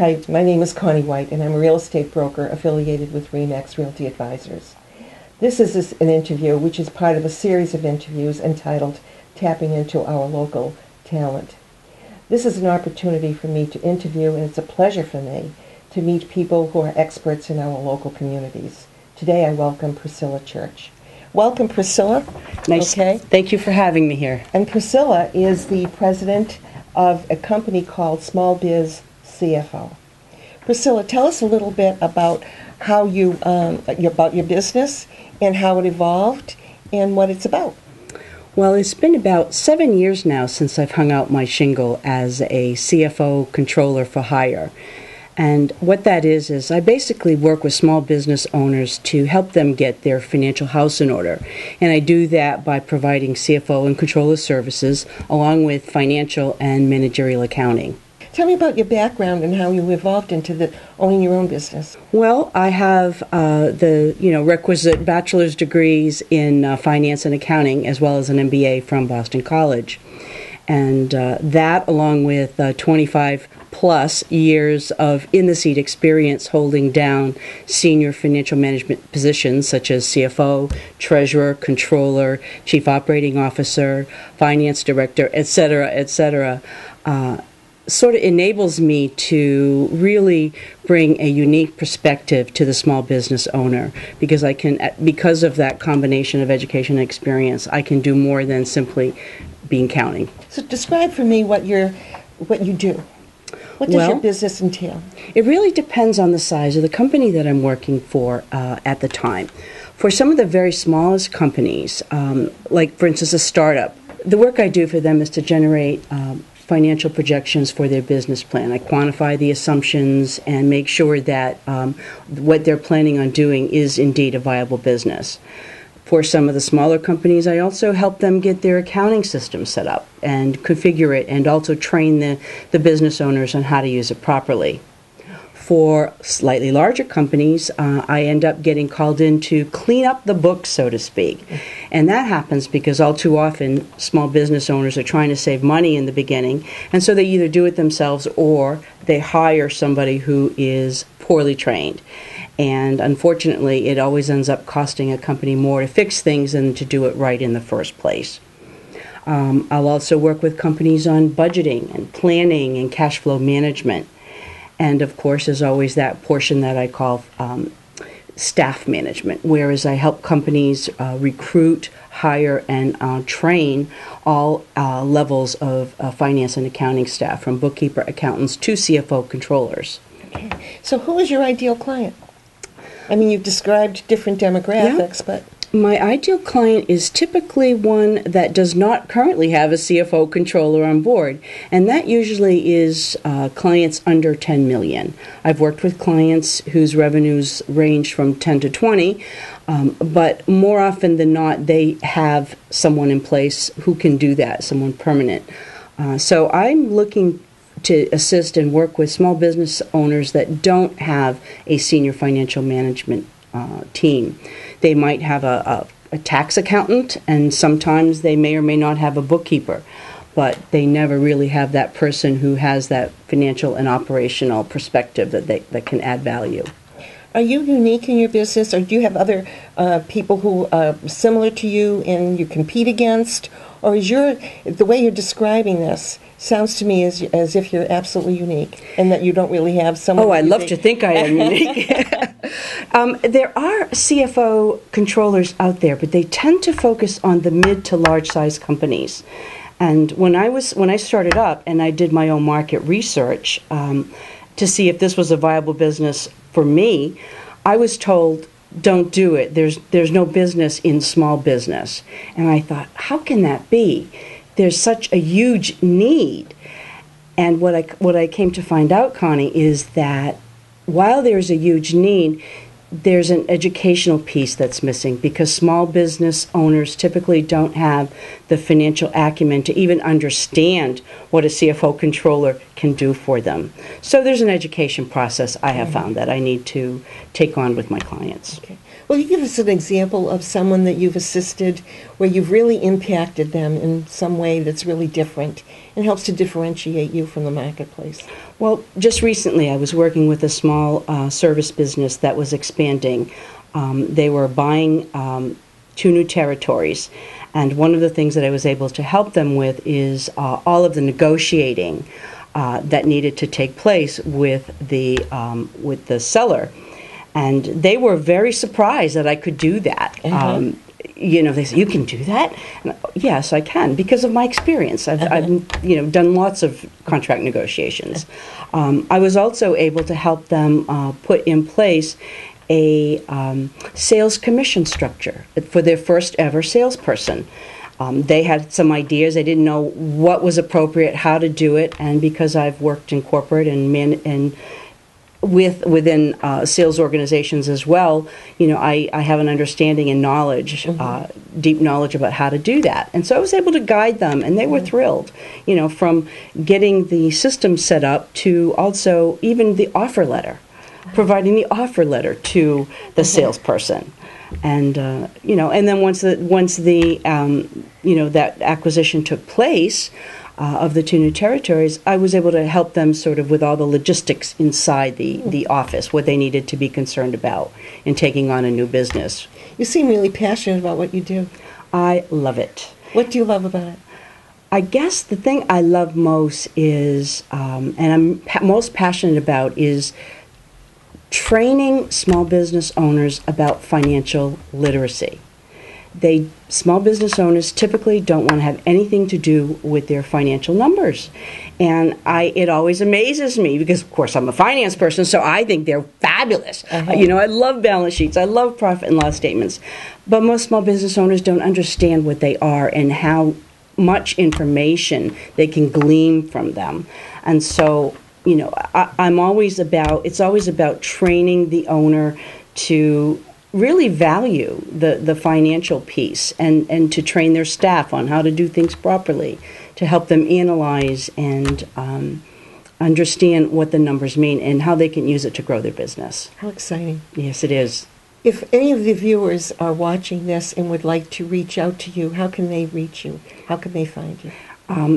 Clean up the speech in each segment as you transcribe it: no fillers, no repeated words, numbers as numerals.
Hi, my name is Connie White, and I'm a real estate broker affiliated with RE/MAX Realty Advisors. This is an interview which is part of a series of interviews entitled Tapping into Our Local Talent. This is an opportunity for me to interview, and it's a pleasure for me to meet people who are experts in our local communities. Today I welcome Priscilla Chura. Welcome, Priscilla. Nice. Okay. Thank you for having me here. And Priscilla is the president of a company called Small Biz CFO. Priscilla, tell us a little bit about how about your business and how it evolved and what it's about. Well, it's been about 7 years now since I've hung out my shingle as a CFO controller for hire. And what that is I basically work with small business owners to help them get their financial house in order. And I do that by providing CFO and controller services along with financial and managerial accounting. Tell me about your background and how you evolved into owning your own business. Well, I have the requisite bachelor's degrees in finance and accounting, as well as an MBA from Boston College, and that, along with 25 plus years of in-the-seat experience holding down senior financial management positions such as CFO, treasurer, controller, chief operating officer, finance director, etc., sort of enables me to really bring a unique perspective to the small business owner, because of that combination of education and experience, I can do more than simply being counting. So describe for me what you do. What does your business entail? It really depends on the size of the company that I'm working for at the time. For some of the very smallest companies, like for instance a startup, the work I do for them is to generate financial projections for their business plan. I quantify the assumptions and make sure that what they're planning on doing is indeed a viable business. For some of the smaller companies, I also help them get their accounting system set up and configure it, and also train the business owners on how to use it properly. For slightly larger companies, I end up getting called in to clean up the books, so to speak. And that happens because all too often small business owners are trying to save money in the beginning, and so they either do it themselves or they hire somebody who is poorly trained. And unfortunately, it always ends up costing a company more to fix things than to do it right in the first place. I'll also work with companies on budgeting and planning and cash flow management. And of course, there's always that portion that I call staff management, whereas I help companies recruit, hire, and train all levels of finance and accounting staff, from bookkeeper, accountants to CFO controllers. Okay. So who is your ideal client? I mean, you've described different demographics, but... My ideal client is typically one that does not currently have a CFO controller on board, and that usually is clients under 10 million. I've worked with clients whose revenues range from 10 to 20, but more often than not, they have someone in place who can do that, someone permanent. So I'm looking to assist and work with small business owners that don't have a senior financial management team. They might have a tax accountant, and sometimes they may or may not have a bookkeeper, but they never really have that person who has that financial and operational perspective that can add value. Are you unique in your business, or do you have other people who are similar to you and you compete against? Or is the way you're describing this sounds to me as if you're absolutely unique and that you don't really have someone... Oh, I love to think I am unique. There are CFO controllers out there, but they tend to focus on the mid to large size companies. And when I started up and I did my own market research to see if this was a viable business for me, I was told, don't do it. There's no business in small business. And I thought, how can that be? There's such a huge need. And what I came to find out, Connie, is that while there's a huge need, there's an educational piece that's missing, because small business owners typically don't have the financial acumen to even understand what a CFO controller can do for them. So there's an education process I have found that I need to take on with my clients. Okay. Will you give us an example of someone that you've assisted where you've really impacted them in some way that's really different and helps to differentiate you from the marketplace? Well, just recently I was working with a small service business that was expanding. They were buying 2 new territories, and one of the things that I was able to help them with is all of the negotiating that needed to take place with the seller. And they were very surprised that I could do that. They said, "You can do that?" And, yes, I can, because of my experience. I've done lots of contract negotiations. I was also able to help them put in place a sales commission structure for their first ever salesperson. They had some ideas. They didn't know what was appropriate, how to do it, and because I've worked in corporate and within sales organizations as well, I have an understanding and knowledge, deep knowledge about how to do that. And so I was able to guide them, and they were thrilled, from getting the system set up to also even the offer letter, providing the offer letter to the salesperson. And, and then once that acquisition took place, of the 2 new territories, I was able to help them sort of with all the logistics inside the office, what they needed to be concerned about in taking on a new business. You seem really passionate about what you do. I love it. What do you love about it? I guess the thing I love most is, and I'm most passionate about, is training small business owners about financial literacy. Small business owners typically don't want to have anything to do with their financial numbers. And it always amazes me because, of course, I'm a finance person, so I think they're fabulous. I love balance sheets. I love profit and loss statements. But most small business owners don't understand what they are and how much information they can glean from them. And so, it's always about training the owner to really value the financial piece and to train their staff on how to do things properly, to help them analyze and understand what the numbers mean and how they can use it to grow their business. How exciting. Yes, it is. If any of the viewers are watching this and would like to reach out to you, how can they reach you? How can they find you?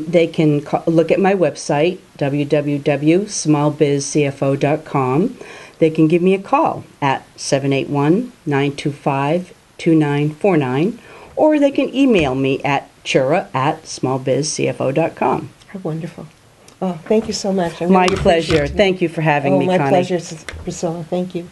They can look at my website, www.smallbizcfo.com. They can give me a call at 781-925-2949, or they can email me at chura@smallbizcfo.com. How wonderful. Oh, thank you so much. My pleasure. Thank you for having me, My Connie. pleasure, Priscilla. Thank you.